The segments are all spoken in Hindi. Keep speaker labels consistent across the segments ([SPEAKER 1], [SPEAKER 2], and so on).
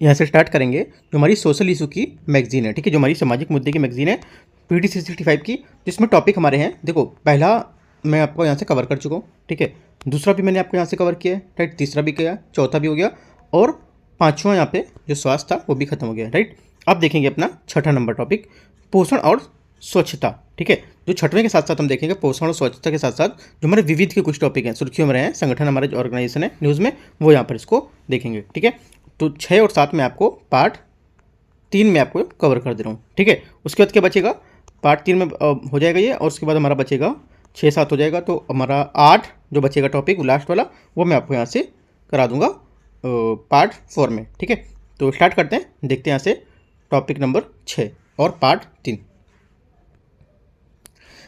[SPEAKER 1] यहाँ से स्टार्ट करेंगे जो हमारी सोशल इशू की मैगजीन है, ठीक है, जो हमारी सामाजिक मुद्दे की मैगजीन है PD 365 की, जिसमें टॉपिक हमारे हैं। देखो पहला मैं आपको यहाँ से कवर कर चुका हूँ, ठीक है, दूसरा भी मैंने आपको यहाँ से कवर किया है, राइट, तीसरा भी किया, चौथा भी हो गया, और पाँचवां यहाँ पे जो स्वास्थ्य था वो भी खत्म हो गया, राइट। अब देखेंगे अपना छठा नंबर टॉपिक, पोषण और स्वच्छता, ठीक है। जो छठवें के साथ साथ हम देखेंगे पोषण और स्वच्छता के साथ साथ जो हमारे विविध के कुछ टॉपिक हैं, सुर्खियों में रहे हैं, संगठन हमारे जो ऑर्गेनाइजेशन है न्यूज़ में, वो यहाँ पर इसको देखेंगे, ठीक है। तो 6 और 7 में आपको पार्ट 3 में आपको कवर कर दे रहा हूँ, ठीक है। उसके बाद क्या बचेगा, पार्ट 3 में हो जाएगा ये, और उसके बाद हमारा बचेगा 6-7 हो जाएगा, तो हमारा 8 जो बचेगा टॉपिक लास्ट वाला, वो मैं आपको यहाँ से करा दूंगा पार्ट 4 में, ठीक है। तो स्टार्ट करते हैं, देखते हैं यहाँ से टॉपिक नंबर 6 और पार्ट 3।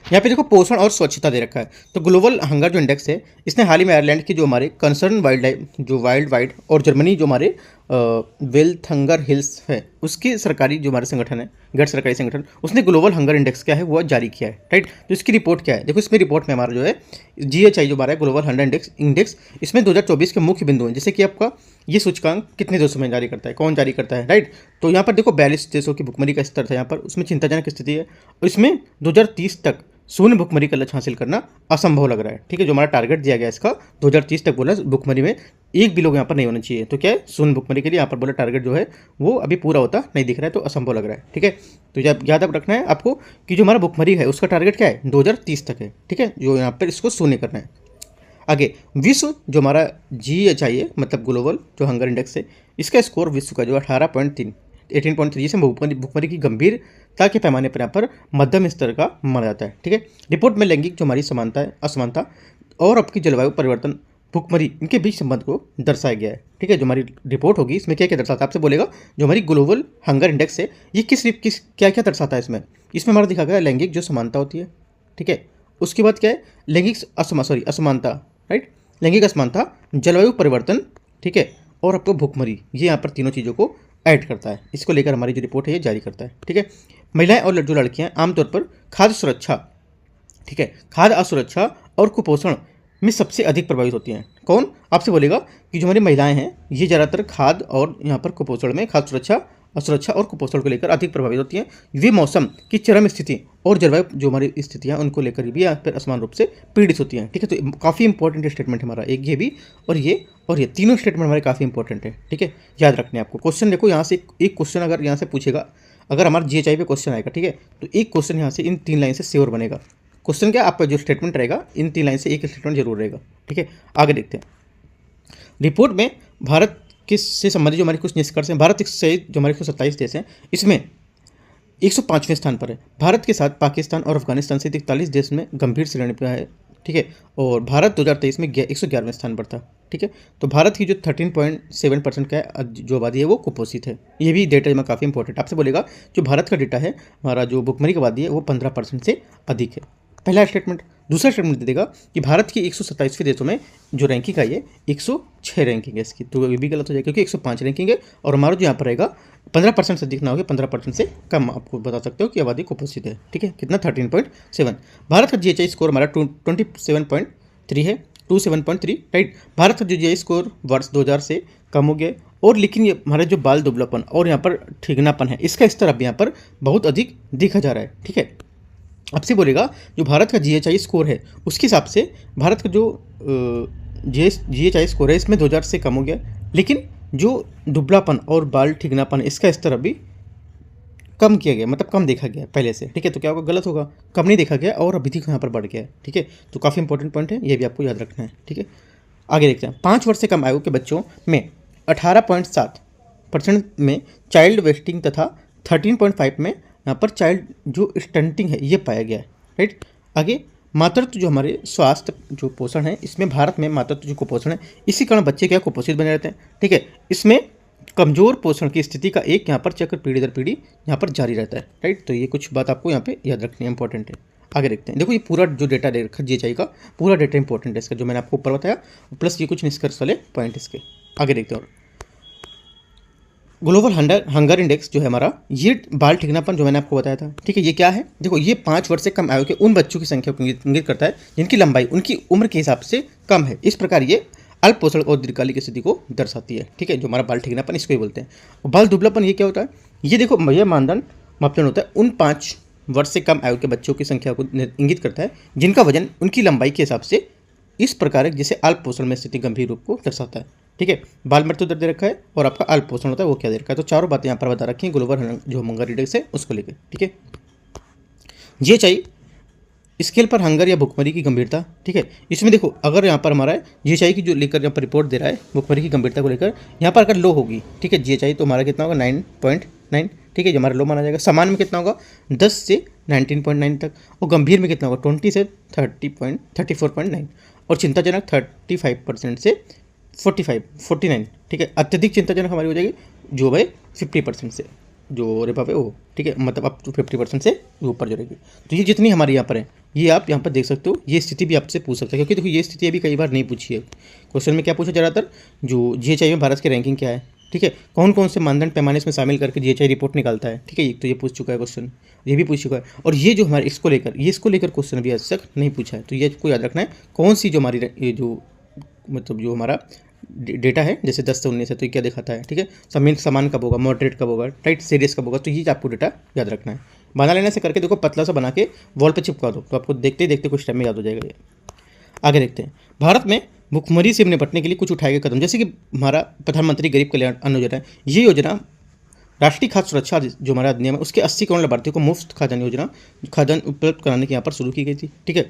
[SPEAKER 1] यहाँ पे देखो पोषण और स्वच्छता दे रखा है। तो ग्लोबल हंगर जो इंडेक्स है, इसने हाल ही में आयरलैंड की जो हमारे कंसर्न वाइल्ड लाइफ जो वाइल्ड वाइड और जर्मनी जो हमारे वेल्थ हंगर हिल्स है, उसके सरकारी जो हमारे संगठन है, गैर सरकारी संगठन, उसने ग्लोबल हंगर इंडेक्स क्या है वो जारी किया है, राइट। तो इसकी रिपोर्ट क्या है, देखो इसमें रिपोर्ट में हमारा जो है GHI जो हमारा ग्लोबल हंगर इंडेक्स इसमें 2024 के मुख्य बिंदु हैं, जैसे कि आपका ये सूचकांक कितने देशों में जारी करता है, कौन जारी करता है, राइट। तो यहाँ पर देखो 42 देशों की भुखमरी का स्तर था यहाँ पर, उसमें चिंताजनक स्थिति है, और इसमें 2030 तक शून्य भुखमरी का लक्ष्य हासिल करना असंभव लग रहा है, ठीक है। जो हमारा टारगेट दिया गया इसका 2030 तक बोला भुखमरी में एक भी लोग यहाँ पर नहीं होना चाहिए, तो क्या है शून्य भुखमरी के लिए यहाँ पर बोला टारगेट जो है वो अभी पूरा होता नहीं दिख रहा है, तो असंभव लग रहा है, ठीक है। तो याद रखना है आपको कि जो हमारा भुखमरी है उसका टारगेट क्या है 2030 तक है, ठीक है, जो यहाँ पर इसको शून्य करना है। आगे विश्व जो हमारा GHI है, मतलब ग्लोबल जो हंगर इंडेक्स है, इसका स्कोर विश्व का जो 18.3 से भुखमरी की गंभीरता के पैमाने पर यहाँ पर मध्यम स्तर का माना जाता है, ठीक है। रिपोर्ट में लैंगिक जो हमारी समानता है, असमानता और आपकी जलवायु परिवर्तन, भुखमरी, इनके बीच संबंध को दर्शाया गया है, ठीक है। जो हमारी रिपोर्ट होगी इसमें क्या क्या दर्शाता है, आपसे बोलेगा जो हमारी ग्लोबल हंगर इंडेक्स है ये किस क्या क्या दर्शाता है। इसमें हमारा दिखा गया लैंगिक जो समानता होती है, ठीक है। उसके बाद क्या है लैंगिक असमानता, राइट, लैंगिक असमानता, जलवायु परिवर्तन, ठीक है, और आपको भुखमरी, ये यहाँ पर तीनों चीज़ों को ऐड करता है। इसको लेकर हमारी जो रिपोर्ट है ये जारी करता है, ठीक है। महिलाएं और जो लड़कियां आमतौर पर खाद्य सुरक्षा, ठीक है, खाद्य असुरक्षा और कुपोषण में सबसे अधिक प्रभावित होती हैं। कौन, आपसे बोलेगा कि जो हमारी महिलाएं हैं ये ज़्यादातर खाद्य और यहाँ पर कुपोषण में, खाद्य सुरक्षा, असुरक्षा और कुपोषण को लेकर अधिक प्रभावित होती हैं। वे मौसम की चरम स्थिति और जलवायु जो हमारी स्थितियाँ उनको लेकर भी यहाँ पर असमान रूप से पीड़ित होती हैं, ठीक है। तो काफ़ी इंपॉर्टेंट स्टेटमेंट है हमारा, एक ये भी और ये तीनों स्टेटमेंट हमारे काफ़ी इंपॉर्टेंट है, ठीक है, याद रखने आपको। क्वेश्चन देखो यहाँ से एक क्वेश्चन अगर यहाँ से पूछेगा, अगर हमारा GHI पे क्वेश्चन आएगा, ठीक है, तो एक क्वेश्चन यहाँ से इन 3 लाइन से श्योर बनेगा। क्वेश्चन क्या, आपका जो स्टेटमेंट रहेगा इन 3 लाइन से एक स्टेटमेंट जरूर रहेगा, ठीक है। आगे देखते हैं, रिपोर्ट में भारत से संबंधित जो हमारे कुछ निष्कर्ष हैं। भारत से जो हमारे 127 देश हैं इसमें 105वें स्थान पर है। भारत के साथ पाकिस्तान और अफगानिस्तान से 41 देश में गंभीर श्रेणी पर है, ठीक है, और भारत 2023 में 111वें स्थान पर था, ठीक है। तो भारत की जो 13.7% का जो आबादी है वो कुपोषित है। ये भी डेटा में काफ़ी इंपॉर्टेंट, आपसे बोलेगा जो भारत का डेटा है हमारा जो भुखमरी की आबादी है वो 15% से अधिक है, पहला स्टेटमेंट। दूसरा स्टेटमेंट दे देगा कि भारत की 127वें देशों में जो रैंकिंग आई है 106 रैंकिंग है इसकी, तो ये भी गलत हो जाएगा क्योंकि 105 रैंकिंग है, और हमारा जो यहाँ पर रहेगा 15% से अधिक ना होगा, 15% से कम आपको बता सकते हो कि आबादी कुपोषित है, ठीक है। कितना 13.7। भारत का GHI स्कोर हमारा 27.3 है, 27.3, राइट। भारत का जो GHI स्कोर वर्ष 2000 से कम हो गया, और लेकिन ये हमारा जो बाल दुबलापन और यहाँ पर ठीकनापन है इसका स्तर अब यहाँ पर बहुत अधिक देखा जा रहा है, ठीक है। आपसे बोलेगा जो भारत का GHI स्कोर है उसके हिसाब से भारत का जो GHI स्कोर है इसमें 2000 से कम हो गया, लेकिन जो दुबलापन और बाल ठीकनापन इसका स्तर अभी कम किया गया, मतलब कम देखा गया पहले से, ठीक है। तो क्या होगा, गलत होगा, कम नहीं देखा गया और अभी यहाँ पर बढ़ गया है, ठीक है। तो काफ़ी इंपॉर्टेंट पॉइंट है, ये भी आपको याद रखना है, ठीक है। आगे देखते हैं, 5 वर्ष से कम आयु के बच्चों में 18.7% में चाइल्ड वेस्टिंग तथा 13.5 में यहाँ पर चाइल्ड जो स्टंटिंग है ये पाया गया है, राइट। आगे मातृत्व जो हमारे स्वास्थ्य जो पोषण है इसमें भारत में मातृत्व जो कुपोषण है इसी कारण बच्चे क्या कुपोषित बने रहते हैं, ठीक है। इसमें कमजोर पोषण की स्थिति का एक यहाँ पर चक्र पीढ़ी दर पीढ़ी यहाँ पर जारी रहता है, राइट। तो ये कुछ बात आपको यहाँ पे याद रखनी है, इंपॉर्टेंट है। आगे देखते हैं, देखो ये पूरा जो डेटा दे रखा GHI का पूरा डेटा इंपॉर्टेंट है इसका, जो मैंने आपको ऊपर बताया, प्लस ये कुछ निष्कर्ष वाले पॉइंट इसके। आगे देखते हैं, और ग्लोबल हंगर इंडेक्स जो है हमारा ये बाल ठीकनापन जो मैंने आपको बताया था, ठीक है, ये क्या है, देखो ये 5 वर्ष से कम आयु के उन बच्चों की संख्या को इंगित करता है जिनकी लंबाई उनकी उम्र के हिसाब से कम है। इस प्रकार ये अल्प पोषण और दीर्घकालिक स्थिति को दर्शाती है। ठीक है, जो हमारा बाल ठिकनापन इसको ही बोलते हैं। और बाल दुबलापन ये क्या होता है, ये देखो यह मापदंड होता है उन 5 वर्ष से कम आयु के बच्चों की संख्या को इंगित करता है जिनका वजन उनकी लंबाई के हिसाब से इस प्रकार है जिसे अल्प पोषण में स्थिति गंभीर रूप को दर्शाता है। ठीक है, बाल मृत्यु दर दे रखा है और आपका अल्प पोषण होता है वो क्या दे रखा है। तो चारों बातें यहाँ पर बता रखी हैं ग्लोबल जो हंगर इंडेक्स है उसको लेकर। ठीक है, जीएचआई स्केल पर हंगर या भुखमरी की गंभीरता। ठीक है, इसमें देखो अगर यहाँ पर हमारा जीएचआई की जो लेकर यहाँ पर रिपोर्ट दे रहा है भुखमरी की गंभीरता को लेकर, यहाँ पर अगर लो होगी, ठीक है, जीएचआई तो हमारा कितना होगा 9.9। ठीक है, जो हमारा लो माना जाएगा। सामान्य में कितना होगा 10 से 19.9 तक, और गंभीर में कितना होगा 20 से 34.9, और चिंताजनक 35% से 49। ठीक है, अत्यधिक चिंताजनक हमारी हो जाएगी जो भाई 50% से जो रेपा पे वो। ठीक है, मतलब अप टू 50% से ऊपर जो रहेगी। तो ये जितनी हमारी यहाँ पर है ये आप यहाँ पर देख सकते हो। ये स्थिति भी आपसे पूछ सकता है क्योंकि देखो ये स्थिति अभी कई बार नहीं पूछी है। क्वेश्चन में क्या पूछा ज़्यादातर, जो जीएचआई में भारत की रैंकिंग क्या है। ठीक है, कौन कौन से मानदंड पैमाने इसमें शामिल करके जीएचआई रिपोर्ट निकालता है। ठीक है, तो ये पूछ चुका है क्वेश्चन, ये भी पूछ चुका है। और ये जो हमारे इसको लेकर क्वेश्चन अभी आज तक नहीं पूछा है। तो ये को याद रखना है कौन सी जो हमारी ये जो मतलब जो हमारा डेटा है जैसे 10 से 19 है तो ये क्या दिखाता है। ठीक है, समान कब होगा, मॉडरेट कब होगा, राइट, सीरियस कब होगा। तो ये आपको डेटा याद रखना है। बना लेने से करके देखो पतला सा बना के वॉल पे चिपका दो तो आपको देखते ही देखते कुछ टाइम में याद हो जाएगा ये। आगे देखते हैं, भारत में भुखमरी से निपटने के लिए कुछ उठाए गए कदम, जैसे कि हमारा प्रधानमंत्री गरीब कल्याण अन्न योजना है। ये योजना राष्ट्रीय खाद्य सुरक्षा जो हमारा अधिनियम है उसके 80 करोड़ लाभार्थियों को मुफ्त खाद्यान्न उपलब्ध कराने के यहाँ पर शुरू की गई थी। ठीक है,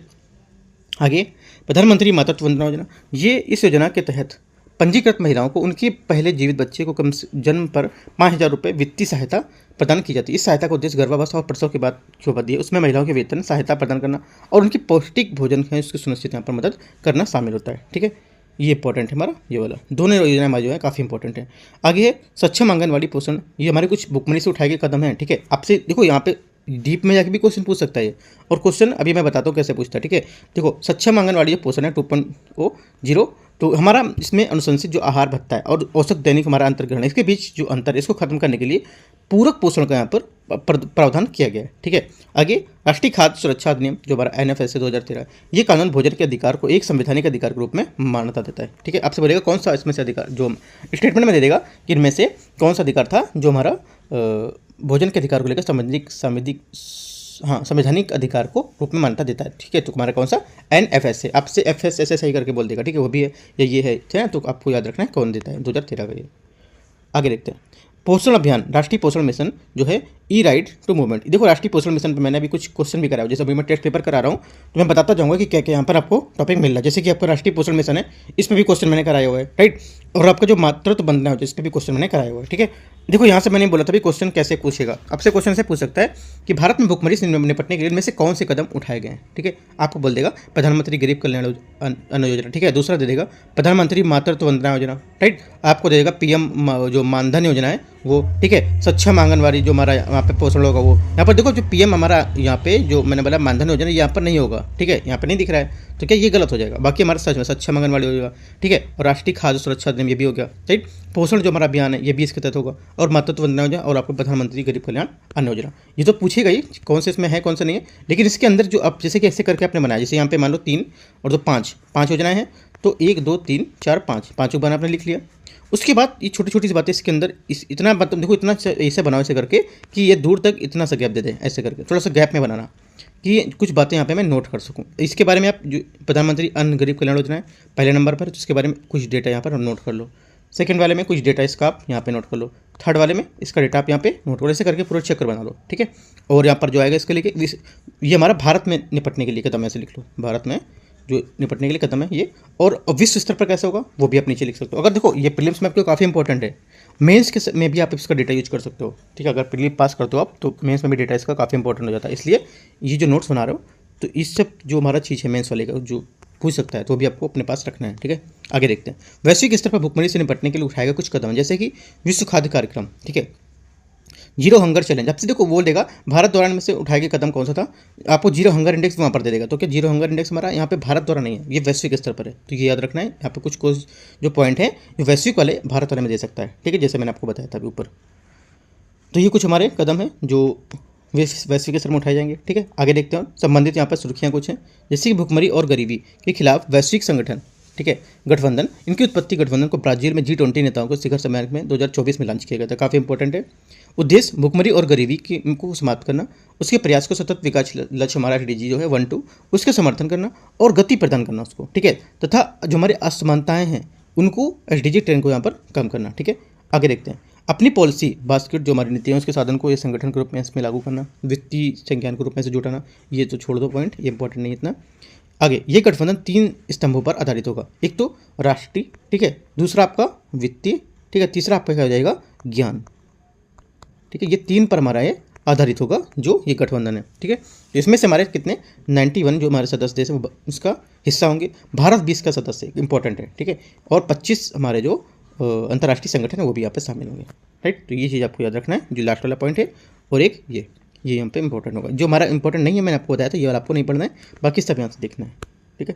[SPEAKER 1] आगे प्रधानमंत्री मातृत्व वंदना योजना, ये इस योजना के तहत पंजीकृत महिलाओं को उनके पहले जीवित बच्चे को कम जन्म पर 5,000 रुपये वित्तीय सहायता प्रदान की जाती है। इस सहायता का उद्देश्य गर्भावस्था और प्रसव के बाद जो अवधि है उसमें महिलाओं के वेतन सहायता प्रदान करना और उनकी पौष्टिक भोजन है उसकी सुनिश्चित यहाँ पर मदद करना शामिल होता है। ठीक है, ये इंपॉर्टेंट है हमारा ये वाला, दोनों योजना हमारी जो है काफ़ी इंपॉर्टेंट है। आगे है सक्षम आंगनवाड़ी पोषण, ये हमारे कुछ भुखमरी से उठाए गए कदम हैं। ठीक है, आपसे देखो यहाँ पे डीप में जाके भी क्वेश्चन पूछ सकता है और क्वेश्चन अभी मैं बताता हूँ कैसे पूछता है। ठीक है, देखो सक्षम आंगनवाड़ी पोषण है 2.0, तो हमारा इसमें अनुशंसित जो आहार भत्ता है और औसत दैनिक हमारा अंतर ग्रहण है इसके बीच जो अंतर है इसको खत्म करने के लिए पूरक पोषण का यहाँ पर प्रावधान किया गया है। ठीक है, आगे राष्ट्रीय खाद्य सुरक्षा अधिनियम जो हमारा NFS 2013, ये कानून भोजन के अधिकार को एक संवैधानिक अधिकार के रूप में मान्यता देता है। ठीक है, आपसे बोलेगा कौन सा इसमें से अधिकार, जो स्टेटमेंट में दे देगा कि इनमें से कौन सा अधिकार था जो हमारा भोजन के अधिकार को लेकर संवैधानिक अधिकार को रूप में मान्यता देता है। ठीक है, तो हमारा कौन सा NFS है, आपसे FSSAI करके बोल देगा। ठीक है, वो भी है या ये है, तो आपको याद रखना है कौन देता है, 2013 का ये। आगे देखते हैं, पोषण अभियान राष्ट्रीय पोषण मिशन जो है ई राइट टू मूवमेंट। देखो राष्ट्रीय पोषण मिशन पर मैंने अभी कुछ क्वेश्चन भी कराया, जैसे अभी मैं टेस्ट पेपर करा रहा हूँ तो मैं बताता जाऊँगा कि क्या क्या यहाँ पर आपको टॉपिक मिल रहा है। जैसे कि आपका राष्ट्रीय पोषण मिशन है इसमें भी क्वेश्चन मैंने कराया हुआ है, राइट, और आपका जो मातृत्व वंदना है इस पर भी क्वेश्चन मैंने कराया हुआ है। ठीक है, देखो यहाँ से मैंने बोला था भी क्वेश्चन कैसे पूछेगा, आपसे क्वेश्चन से पूछ सकता है कि भारत में भुखमरी से निपटने के लिए इनमें से कौन से कदम उठाए गए हैं। ठीक है, आपको बोल देगा प्रधानमंत्री गरीब कल्याण अन्न योजना। ठीक है, दूसरा दे देगा प्रधानमंत्री मातृत्व वंदना योजना, राइट, आपको दे देगा PM जो मानधन योजना है वो। ठीक है, सक्षम आंगनवाड़ी जो हमारा यहाँ पे पोषण होगा वो, यहाँ पर देखो जो PM हमारा यहाँ पे जो मैंने बोला मानधन योजना यहाँ पर नहीं होगा। ठीक है, यहाँ पर नहीं दिख रहा है तो क्या ये गलत हो जाएगा, बाकी हमारा सच में सक्षम आंगनवाड़ी होगा। ठीक है, और राष्ट्रीय खाद्य सुरक्षा अधिनियम ये भी हो गया, राइट, पोषण जो हमारा अभियान है ये भी इसके तहत होगा, और मातृत्व वंदना योजना और आपको प्रधानमंत्री गरीब कल्याण अन्न योजना। ये तो पूछेगा ही कौन से इसमें है कौन सा नहीं है, लेकिन इसके अंदर जो आप जैसे कि ऐसे करके आपने बनाया, जैसे यहाँ पे मान लो 3 और 2 5 योजनाएं हैं, तो 1 2 3 4 5 पाँचों बना आपने लिख लिया। उसके बाद ये छोटी छोटी सी बातें इसके अंदर इतना मतलब देखो इतना ऐसे बनाओ ऐसे करके कि ये दूर तक इतना सा गैप दे दें, ऐसे करके थोड़ा सा गैप में बनाना कि कुछ बातें यहाँ पे मैं नोट कर सकूँ। इसके बारे में आप जो प्रधानमंत्री अन्न गरीब कल्याण योजना है पहले नंबर पर, तो इसके बारे में कुछ डेटा यहाँ पर नोट कर लो। सेकंड वाले में कुछ डेटा इसका आप यहाँ पे नोट कर लो। थर्ड वाले में इसका डेटा आप यहाँ पे नोट करो, ऐसे करके पूरा चक्कर बना लो। ठीक है, और यहाँ पर जो आएगा इसके लिए ये हमारा भारत में निपटने के लिए कदम, ऐसे लिख लो, भारत में जो निपटने के लिए कदम है ये, और विश्व स्तर पर कैसे होगा वो भी आप नीचे लिख सकते हो। अगर देखो ये प्रीलिम्स में आपको काफ़ी इंपॉर्टेंट है, मेंस के में भी आप इसका डेटा यूज कर सकते हो। ठीक है, अगर प्रीलिम पास करते हो आप तो मेंस में भी डेटा इसका काफ़ी इंपॉर्टेंट हो जाता है। इसलिए ये जो नोट्स बना रहे हो तो इस सब जो हमारा चीज़ है मेंस वाले का जो पूछ सकता है तो भी आपको अपने पास रखना है। ठीक है, आगे देखते हैं, वैश्विक स्तर पर भुखमरी से निपटने के लिए उठाएगा कुछ कदम, जैसे कि विश्व खाद्य कार्यक्रम। ठीक है, जीरो हंगर चैलेंज, आपसे देखो बोल देगा भारत द्वारा में से उठाए गए कदम कौन सा था, आपको जीरो हंगर इंडेक्स वहाँ पर दे देगा। तो क्या जीरो हंगर इंडेक्स हमारा यहाँ पे भारत द्वारा नहीं है, ये वैश्विक स्तर पर है, तो ये याद रखना है। यहाँ पे कुछ जो पॉइंट है जो वैश्विक वाले भारत वाले में दे सकता है। ठीक है, जैसे मैंने आपको बताया था अभी ऊपर। तो ये कुछ हमारे कदम हैं जो वैश्विक स्तर में उठाए जाएंगे। ठीक है, आगे देखते हैं संबंधित यहाँ पर सुर्खियाँ कुछ हैं, जैसे कि भुखमरी और गरीबी के खिलाफ वैश्विक संगठन ठीक है, गठबंधन, इनकी उत्पत्ति गठबंधन को ब्राजील में G20 नेताओं को शिखर सम्मेलन में 2024 में लॉन्च किया गया था, काफ़ी इंपॉर्टेंट है। उद्देश्य भुखमरी और गरीबी को समाप्त करना, उसके प्रयास को सतत विकास लक्ष्य हमारा एसडीजी जो है 1-2 उसके समर्थन करना और गति प्रदान करना उसको, ठीक है, तथा जो हमारी असमानताएं हैं उनको एसडीजी 10 को यहाँ पर कम करना, ठीक है। आगे देखते हैं, अपनी पॉलिसी बास्केट जो हमारी नीतियाँ उसके साधन को ये संगठन के रूप में इसमें लागू करना, वित्तीय संज्ञान के रूप में से जुटाना, ये तो छोड़ दो पॉइंट, ये इंपॉर्टेंट नहीं इतना। आगे ये गठबंधन 3 स्तंभों पर आधारित होगा, एक तो राष्ट्रीय, ठीक है, दूसरा आपका वित्तीय, ठीक है, तीसरा आपका क्या हो जाएगा ज्ञान, ठीक है, ये 3 पर हमारा ये आधारित होगा जो ये गठबंधन है, ठीक है। तो इसमें से हमारे कितने 91 जो हमारे सदस्य देश है उसका हिस्सा होंगे, भारत 20 का सदस्य इंपॉर्टेंट है, ठीक है, और 25 हमारे जो अंतर्राष्ट्रीय संगठन है वो भी यहाँ पे शामिल होंगे, राइट। तो ये चीज़ आपको याद रखना है जो लास्ट वाला पॉइंट है, और एक ये यहाँ पे इंपॉर्टेंट होगा, जो हमारा इंपॉर्टेंट नहीं है मैंने आपको बताया था, ये वाला आपको नहीं पढ़ना है, बाकी सब यहाँ से देखना है, ठीक है।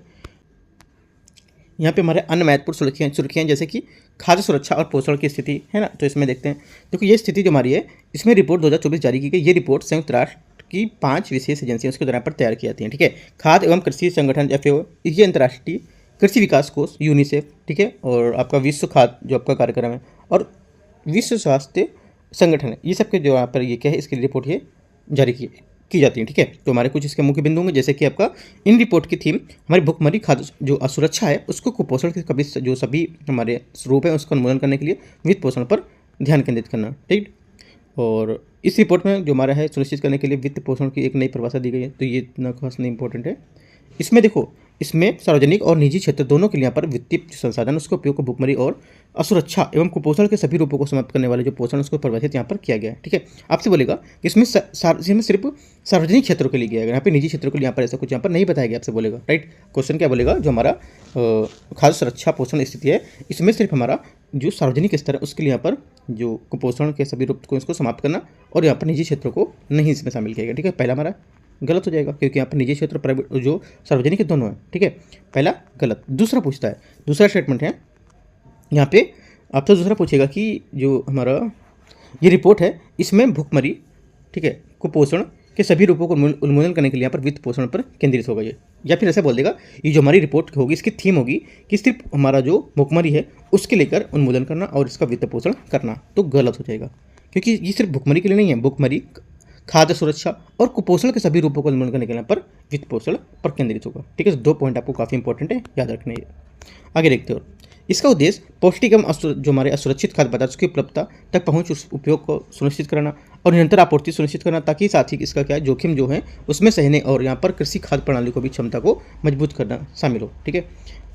[SPEAKER 1] यहाँ पे हमारे अन्य महत्वपूर्ण सुर्खियाँ जैसे कि खाद्य सुरक्षा और पोषण की स्थिति है ना, तो इसमें देखते हैं। देखो ये स्थिति जो हमारी है, इसमें रिपोर्ट 2024 जारी की गई। ये रिपोर्ट संयुक्त राष्ट्र की 5 विशेष एजेंसियों उसके दौरान पर तैयार की जाती हैं, ठीक है। खाद्य एवं कृषि संगठन FAO, ये अंतर्राष्ट्रीय कृषि विकास कोष यूनिसेफ, ठीक है, और आपका विश्व खाद्य जो आपका कार्यक्रम है, और विश्व स्वास्थ्य संगठन है, ये सबके जो यहाँ पर ये क्या है इसकी रिपोर्ट ये जारी की जाती है, ठीक है। तो हमारे कुछ इसके मुख्य बिंदु होंगे, जैसे कि आपका इन रिपोर्ट की थीम हमारी भुखमरी खाद्य जो असुरक्षा है उसको कुपोषण के कभी जो सभी हमारे स्वरूप है उसका उन्मूलन करने के लिए वित्त पोषण पर ध्यान केंद्रित करना, ठीक। और इस रिपोर्ट में जो हमारा है सुनिश्चित करने के लिए वित्त पोषण की एक नई परिभाषा दी गई है, तो ये इतना खास नहीं इंपॉर्टेंट है। इसमें देखो, इसमें सार्वजनिक और निजी क्षेत्र दोनों के लिए यहाँ पर वित्तीय संसाधन उसका उपयोग को भुखमरी और असुरक्षा एवं कुपोषण के सभी रूपों को समाप्त करने वाले जो पोषण उसको परिभाषित यहाँ पर किया गया है, ठीक है। आपसे बोलेगा कि इसमें सिर्फ सार्वजनिक क्षेत्रों के लिए किया गया, यहाँ पे निजी क्षेत्रों के लिए यहाँ पर ऐसा कुछ यहाँ पर नहीं बताया गया, आपसे बोलेगा, राइट। क्वेश्चन क्या बोलेगा, जो हमारा खाद्य सुरक्षा पोषण स्थिति है इसमें सिर्फ हमारा जो सार्वजनिक स्तर है उसके लिए यहाँ पर जो कुपोषण के सभी रूप को इसको समाप्त करना, और यहाँ पर निजी क्षेत्रों को नहीं इसमें शामिल किया गया, ठीक है। पहला हमारा गलत हो जाएगा क्योंकि यहाँ पर निजी क्षेत्र प्राइवेट जो सार्वजनिक दोनों है, ठीक है, पहला गलत। दूसरा पूछता है, दूसरा स्टेटमेंट है यहाँ पे आपसे दूसरा पूछेगा कि जो हमारा ये रिपोर्ट है इसमें भुखमरी, ठीक है, कुपोषण के सभी रूपों को उन्मूलन करने के लिए यहाँ पर वित्त पोषण पर केंद्रित होगा ये, या फिर ऐसा बोल देगा ये जो हमारी रिपोर्ट होगी इसकी थीम होगी कि सिर्फ हमारा जो भुखमरी है उसके लेकर उन्मूलन करना और इसका वित्त पोषण करना, तो गलत हो जाएगा क्योंकि ये सिर्फ भुखमरी के लिए नहीं है, भुखमरी खाद्य सुरक्षा और कुपोषण के सभी रूपों को उन्मूलन करने के लिए पर वित्त पोषण पर केंद्रित होगा, ठीक है। 2 पॉइंट आपको काफ़ी इंपॉर्टेंट है, याद रखने है। आगे देखते हो, इसका उद्देश्य पौष्टिक एवं जो हमारे असुरक्षित खाद्य पदार्थ की उपलब्धता तक पहुंच उस उपयोग को सुनिश्चित कराना और निरंतर आपूर्ति सुनिश्चित करना, ताकि साथ ही इसका क्या जोखिम जो है उसमें सहने और यहाँ पर कृषि खाद्य प्रणाली को भी क्षमता को मजबूत करना शामिल हो, ठीक है।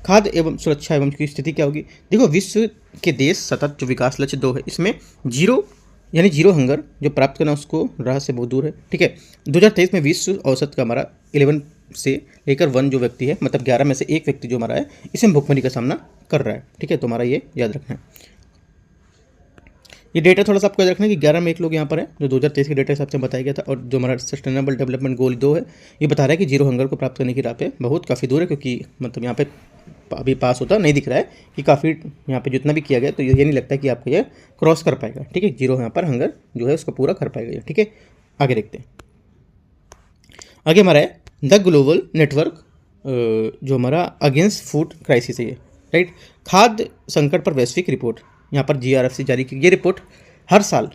[SPEAKER 1] खाद्य एवं सुरक्षा एवं की स्थिति क्या होगी, देखो विश्व के देश सतत जो विकास लक्ष्य 2 है इसमें जीरो हंगर जो प्राप्त करना उसको राह से बहुत दूर है, ठीक है। 2023 में विश्व औसत का हमारा 11 से लेकर 1 जो व्यक्ति है, मतलब 11 में से 1 व्यक्ति जो हमारा है इसमें भुखमरी का सामना कर रहा है, ठीक है। तो हमारा ये याद रखना है, ये डेटा थोड़ा सा आपको याद रखना है कि 11 में 1 लोग यहाँ पर है जो 2023 के डेटा हिसाब से बताया गया था। और जो हमारा सस्टेनेबल डेवलपमेंट गोल 2 है ये बता रहा है कि जीरो हंगर को प्राप्त करने की राह पे बहुत काफ़ी दूर है, क्योंकि मतलब यहाँ पे अभी पास होता नहीं दिख रहा है कि काफ़ी यहाँ पे जितना भी किया गया तो ये नहीं लगता कि आपको ये क्रॉस कर पाएगा, ठीक है। जीरो यहाँ पर हंगर जो है उसको पूरा कर पाएगा ये, ठीक है। आगे देखते हैं, आगे हमारा है द ग्लोबल नेटवर्क जो हमारा अगेंस्ट फूड क्राइसिस है ये, राइट। खाद्य संकट पर वैश्विक रिपोर्ट यहाँ पर GRF जारी की, ये रिपोर्ट हर साल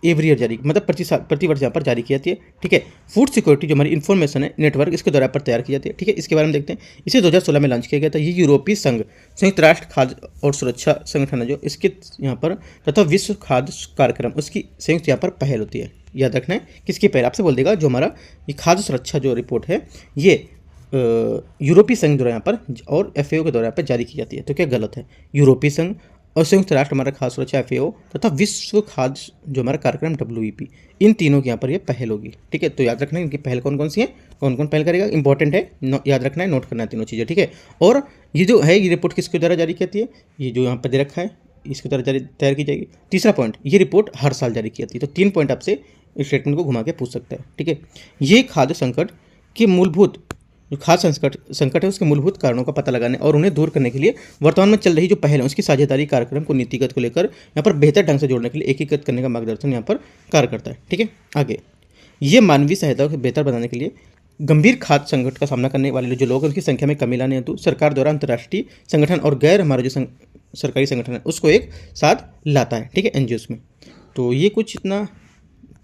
[SPEAKER 1] एवरी ईयर जारी मतलब प्रतिवर्ष यहाँ पर जारी की जाती है, ठीक है। फूड सिक्योरिटी जो हमारी इन्फॉर्मेशन है नेटवर्क इसके द्वारा पर तैयार की जाती है, ठीक है। इसके बारे में देखते हैं, इसे 2016 में लॉन्च किया गया था। ये यूरोपीय संघ संयुक्त राष्ट्र खाद्य और सुरक्षा संगठन है जो इसके यहाँ पर तथा विश्व खाद्य कार्यक्रम उसकी संयुक्त यहाँ पर पहल होती है। याद रखना है किसकी पहल, आपसे बोल देगा जो हमारा ये खाद्य सुरक्षा जो रिपोर्ट है ये यूरोपीय संघ द्वारा यहाँ पर और FAO के द्वारा पर जारी की जाती है। तो क्या गलत है, यूरोपीय संघ और संयुक्त राष्ट्र हमारा खाद्य सुरक्षा FAO तथा विश्व खाद्य जो हमारा कार्यक्रम WEP, इन तीनों की यहाँ पर ये पहल होगी, ठीक है। तो याद रखना है इनकी पहल कौन कौन सी है, कौन कौन पहल करेगा, इंपॉर्टेंट है, याद रखना है, नोट करना है तीनों चीज़ें, ठीक है। और ये जो है ये रिपोर्ट किसके द्वारा जारी की जाती है, ये जो यहाँ पर दे रखा है इसके द्वारा तैयार की जाएगी। तीसरा पॉइंट, ये रिपोर्ट हर साल जारी की जाती है। तो 3 पॉइंट आपसे इस स्टेटमेंट को घुमा के पूछ सकता है, ठीक है। ये खाद्य संकट के मूलभूत जो खाद्य संकट है उसके मूलभूत कारणों का पता लगाने और उन्हें दूर करने के लिए वर्तमान में चल रही जो पहल है उसकी साझेदारी कार्यक्रम को नीतिगत को लेकर यहाँ पर बेहतर ढंग से जोड़ने के लिए एकीकृत करने का मार्गदर्शन यहाँ पर कार्य करता है, ठीक है। आगे ये मानवीय सहायता को बेहतर बनाने के लिए गंभीर खाद्य संकट का सामना करने वाले जो लोग हैं उनकी संख्या में कमी लाने हेतु सरकार द्वारा अंतर्राष्ट्रीय संगठन और गैर हमारे जो सरकारी संगठन है उसको एक साथ लाता है, ठीक है, एनजीओस में। तो ये कुछ इतना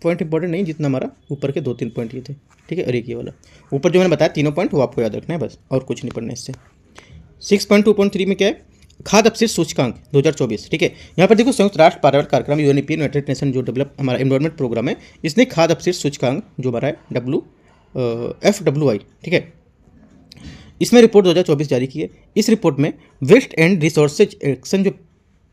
[SPEAKER 1] पॉइंट इंपॉर्टेंट नहीं जितना हमारा ऊपर के 2-3 पॉइंट ये थे, ठीक है। और एक ये वाला ऊपर जो मैंने बताया तीनों पॉइंट वो आपको याद रखना है बस, और कुछ नहीं पढ़ना इससे। 6.2.3 में क्या है, खाद्य अपशिष्ट सूचकांक 2024, ठीक है। यहाँ पर देखो संयुक्त राष्ट्र पर्यावरण कार्यक्रम यूएनईपी यूनाइटेड नेशन जो डेवलप हमारा एनवायरमेंट प्रोग्राम है, इसने खाद्य अपशिष्ट सूचकांक जो हमारा है FWI, ठीक है, इसमें रिपोर्ट 2024 जारी की है। इस रिपोर्ट में वेस्ट एंड रिसोर्सेज एक्शन जो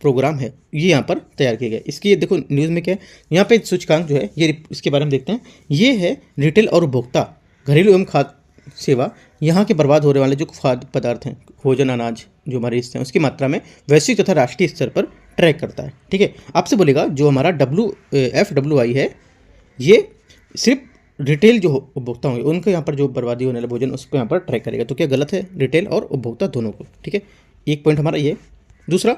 [SPEAKER 1] प्रोग्राम है ये यहाँ पर तैयार किया गया। इसकी देखो न्यूज़ में क्या है, यहाँ पे सूचकांक जो है ये इसके बारे में देखते हैं। ये है रिटेल और उपभोक्ता घरेलू एवं खाद्य सेवा, यहाँ के बर्बाद होने वाले जो खाद्य पदार्थ हैं, भोजन, अनाज जो हमारे हिस्से हैं उसकी मात्रा में वैश्विक तथा राष्ट्रीय स्तर पर ट्रैक करता है, ठीक है। आपसे बोलेगा जो हमारा FWI है ये सिर्फ रिटेल जो उपभोक्ता होंगे उनको यहाँ पर जो बर्बादी होने वाला भोजन उसको यहाँ पर ट्रैक करेगा। तो क्या गलत है, रिटेल और उपभोक्ता दोनों को, ठीक है। एक पॉइंट हमारा ये। दूसरा,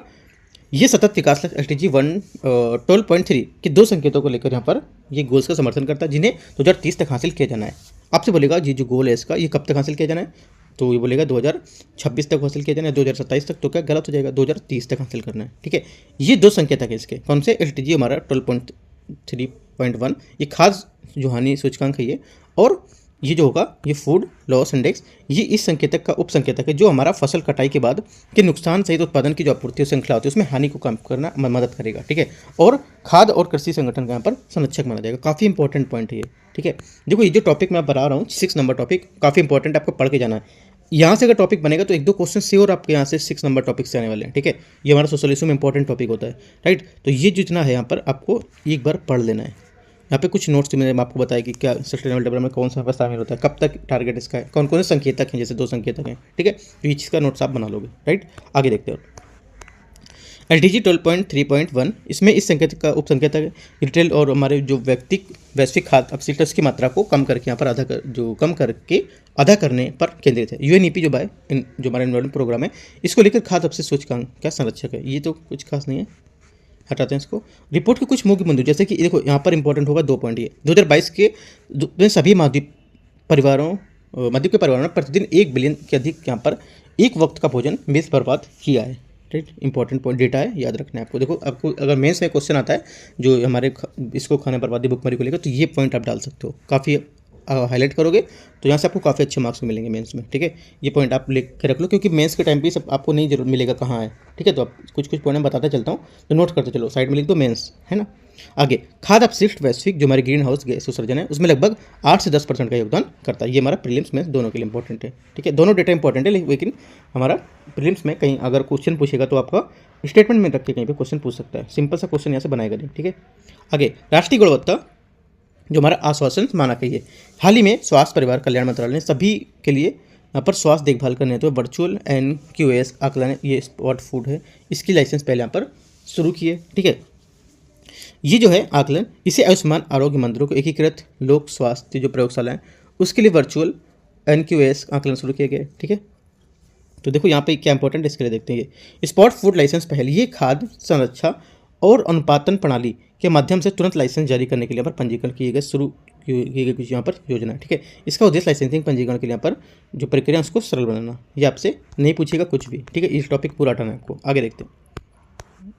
[SPEAKER 1] ये सतत विकास लक्ष्य SDG 12.3 के 2 संकेतों को लेकर यहाँ पर ये गोल्स का समर्थन करता है जिन्हें 2030 तक हासिल किया जाना है। आपसे बोलेगा ये जो गोल है इसका ये कब तक हासिल किया जाना है, तो ये बोलेगा 2026 तक हासिल किया जाना है, 2027 तक, तो क्या गलत हो जाएगा, 2030 तक हासिल करना है, ठीक है। ये 2 संकेतक है इसके, कौन से, SDG हमारा 12.3.1 ये खाद्य जो हानि सूचकांक है ये, और ये जो होगा ये फूड लॉस इंडेक्स, ये इस संकेतक का उप संकेतक है जो हमारा फसल कटाई के बाद के नुकसान सहित उत्पादन की जो आपूर्ति श्रृंखला होती है उसमें हानि को कम करना मदद करेगा, ठीक है। और खाद्य और कृषि संगठन का यहाँ पर संरक्षक माना जाएगा। काफ़ी इंपॉर्टेंट पॉइंट है ये, ठीक है। देखो ये जो टॉपिक मैं बता रहा हूँ 6 नंबर टॉपिक काफ़ी इंपॉर्टेंट, आपको पढ़ के जाना है। यहाँ से अगर टॉपिक बनेगा तो 1-2 क्वेश्चन श्योर आपके यहाँ से 6 नंबर टॉपिक से आने वाले हैं, ठीक है। ये हमारा सोशलिज्म में इंपॉर्टेंट टॉपिक होता है, राइट। तो ये जितना है यहाँ पर आपको एक बार पढ़ लेना है। यहाँ पे कुछ नोट्स मैंने आपको बताया कि क्या सस्टेनेबल डेवलपमेंट कौन सा शामिल होता है, कब तक टारगेट इसका है, कौन कौन से संकेतक हैं, जैसे 2 संकेतक हैं, ठीक है। तो ये चीज़ का नोट्स आप बना लोगे, राइट। आगे देखते हो SDG 12.3.1, इसमें इस संकेतक का उप संकेतक है रिटेल और हमारे जो वैश्विक खाद्य अपशिष्ट की मात्रा को कम करके यहाँ पर कम करके आधा करने पर केंद्रित है। यूएनईपी जो जो हमारा एनवायरमेंट प्रोग्राम है इसको लेकर खाद्य अपशिष्ट सूचकांक क्या संरक्षक है। ये तो कुछ खास नहीं है, हटाते हैं इसको। रिपोर्ट के कुछ मुख्य बिंदु, जैसे कि देखो यहाँ पर इंपॉर्टेंट होगा 2 पॉइंट, ये 2022 के सभी मध्यम के परिवारों ने प्रतिदिन 1 बिलियन के अधिक यहाँ पर एक वक्त का भोजन मिस बर्बाद किया है, राइट। इंपॉर्टेंट पॉइंट डेटा है, याद रखना है आपको। देखो आपको अगर मेंस में क्वेश्चन आता है जो हमारे इसको खाने बर्बादी भुखमरी को लेकर, तो ये पॉइंट आप डाल सकते हो, काफ़ी हाईलाइट करोगे तो यहाँ से आपको काफ़ी अच्छे मार्क्स मिलेंगे मेंस में, ठीक है। ये पॉइंट आप लिख के रख लो क्योंकि मेंस के टाइम पे सब आपको नहीं जरूर मिलेगा कहाँ है, ठीक है। तो आप कुछ पॉइंट मैं बताता चलता हूँ, तो नोट करते चलो, साइड में लिख दो मेंस, है ना। आगे, खाद्य अपशिष्ट वैश्विक जो हमारे ग्रीन हाउस गैस उत्सर्जन है उसमें लगभग 8 से 10% का योगदान करता है। ये हमारा प्रीलिम्स में दोनों के लिए इंपॉर्टेंट है, ठीक है। दोनों डेटा इंपॉर्टेंट है, लेकिन हमारा प्रीलिम्स में कहीं अगर क्वेश्चन पूछेगा तो आपका स्टेटमेंट में रख के कहीं पर क्वेश्चन पूछ सकता है। सिंपल सा क्वेश्चन यहाँ से बनाएगा नहीं, ठीक है। आगे, राष्ट्रीय गुणवत्ता जो हमारा आश्वासन मानक है ये, हाल ही में स्वास्थ्य परिवार कल्याण मंत्रालय ने सभी के लिए यहाँ पर स्वास्थ्य देखभाल करने तो वर्चुअल NQS आकलन, ये स्पॉट फूड है, इसकी लाइसेंस पहले यहाँ पर शुरू की है, ठीक है। ये जो है आकलन, इसे आयुष्मान आरोग्य मंदिरों को एकीकृत लोक स्वास्थ्य जो प्रयोगशाला है उसके लिए वर्चुअल NQS आकलन शुरू किया गया है, ठीक है। तो देखो यहाँ पे क्या इंपॉर्टेंट इसके लिए देखते हैं। ये स्पॉट फूड लाइसेंस पहले ये खाद्य संरक्षा और अनुपातन प्रणाली के माध्यम से तुरंत लाइसेंस जारी करने के लिए यहाँ पर पंजीकरण किए गए शुरू की गई कुछ यहाँ पर योजना है, ठीक है। इसका उद्देश्य लाइसेंसिंग पंजीकरण के लिए यहाँ पर जो प्रक्रिया है उसको सरल बनाना। ये आपसे नहीं पूछेगा कुछ भी, ठीक है। इस टॉपिक पूरा हटाना है आपको। आगे देखते हैं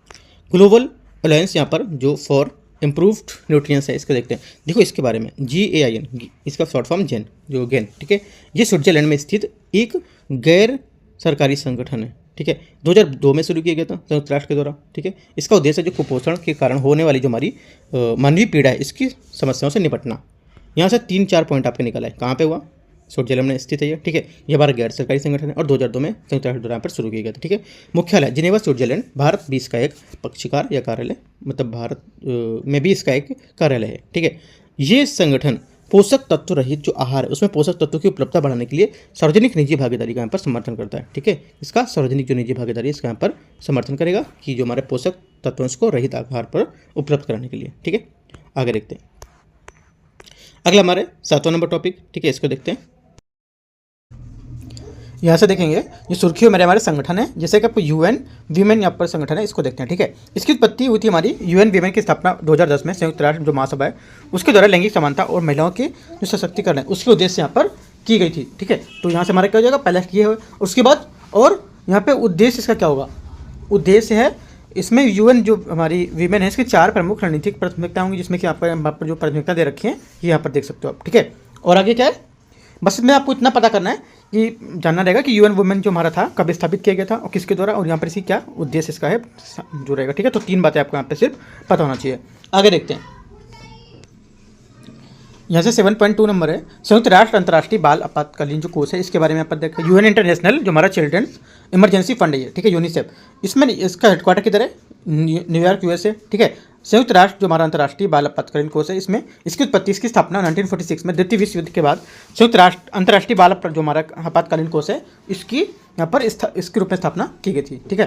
[SPEAKER 1] ग्लोबल अलायंस यहाँ पर जो फॉर इम्प्रूव्ड न्यूट्रिएंट्स है इसको देखते हैं। देखो इसके बारे में GAIN, इसका शॉर्ट फॉर्म जेन जो गेन, ठीक है। ये स्विट्जरलैंड में स्थित एक गैर सरकारी संगठन है, ठीक है। 2002 में शुरू किया गया था संयुक्त राष्ट्र के द्वारा, ठीक है। इसका उद्देश्य जो कुपोषण के कारण होने वाली जो हमारी मानवीय पीड़ा है इसकी समस्याओं से निपटना। यहाँ से 3-4 पॉइंट आपके निकला है। कहाँ पे हुआ, स्विट्जरलैंड में स्थित है ये, ठीक है। ये हमारा गैर सरकारी संगठन है और 2002 में संयुक्त राष्ट्र द्वारा पर शुरू किया गया था, ठीक है। मुख्यालय जिनेवा स्विट्जरलैंड, भारत भी इसका एक पक्षकार या कार्यालय, मतलब भारत में भी इसका एक कार्यालय है, ठीक है। ये संगठन पोषक तत्व रहित जो आहार है उसमें पोषक तत्वों की उपलब्धता बढ़ाने के लिए सार्वजनिक निजी भागीदारी का यहाँ पर समर्थन करता है, ठीक है। इसका सार्वजनिक जो निजी भागीदारी इसका यहाँ पर समर्थन करेगा कि जो हमारे पोषक तत्वों को रहित आहार पर उपलब्ध कराने के लिए, ठीक है। आगे देखते हैं अगला हमारे 7वां नंबर टॉपिक, ठीक है। इसको देखते हैं। यहाँ से देखेंगे ये सुर्खियों में हमारे संगठन है, जैसे कि आपको UN वीमेन यहाँ पर संगठन है, इसको देखते हैं, ठीक है। इसकी उत्पत्ति हुई थी हमारी UN वीमेन की स्थापना 2010 में संयुक्त राष्ट्र जो महासभा है उसके द्वारा लैंगिक समानता और महिलाओं के जो सशक्तिकरण है उसके उद्देश्य से यहाँ पर की गई थी। ठीक है, तो यहाँ से हमारा क्या हो जाएगा, पहला ये है। उसके बाद और यहाँ पे उद्देश्य इसका क्या होगा, उद्देश्य है इसमें यूएन जो हमारी वीमेन है इसकी 4 प्रमुख रणनीतिक प्राथमिकता होंगी, जिसमें कि आप यहाँ पर जो प्राथमिकता दे रखी है ये यहाँ पर देख सकते हो आप। ठीक है, और आगे क्या है, बस इसमें आपको इतना पता करना है कि जानना रहेगा कि यूएन वुमेन जो हमारा था कब स्थापित किया गया था और किसके द्वारा, और यहाँ पर इसकी क्या उद्देश्य इसका है जो रहेगा। ठीक है, तो 3 बातें आपको यहाँ पे सिर्फ पता होना चाहिए। आगे देखते हैं, यहाँ से 7.2 नंबर है, संयुक्त राष्ट्र अंतर्राष्ट्रीय बाल आपातकालीन जो कोष है इसके बारे में आप देखा। यूएन इंटरनेशनल जो हमारा चिल्ड्रन इमरजेंसी फंड है ये, ठीक है, यूनिसेफ, इसमें इसका हेडक्वार्टर किधर है, न्यूयॉर्क यूएसए। ठीक है, संयुक्त राष्ट्र जो हमारा अंतर्राष्ट्रीय बाल आपातकालीन कोष है इसमें इसकी उत्पत्ति, इसकी स्थापना 1946 में द्वितीय विश्व युद्ध के बाद संयुक्त राष्ट्र अंतर्राष्ट्रीय बाल जो हमारा आपातकालीन कोष है इसकी यहाँ पर इसके रूप में स्थापना की गई थी। ठीक है,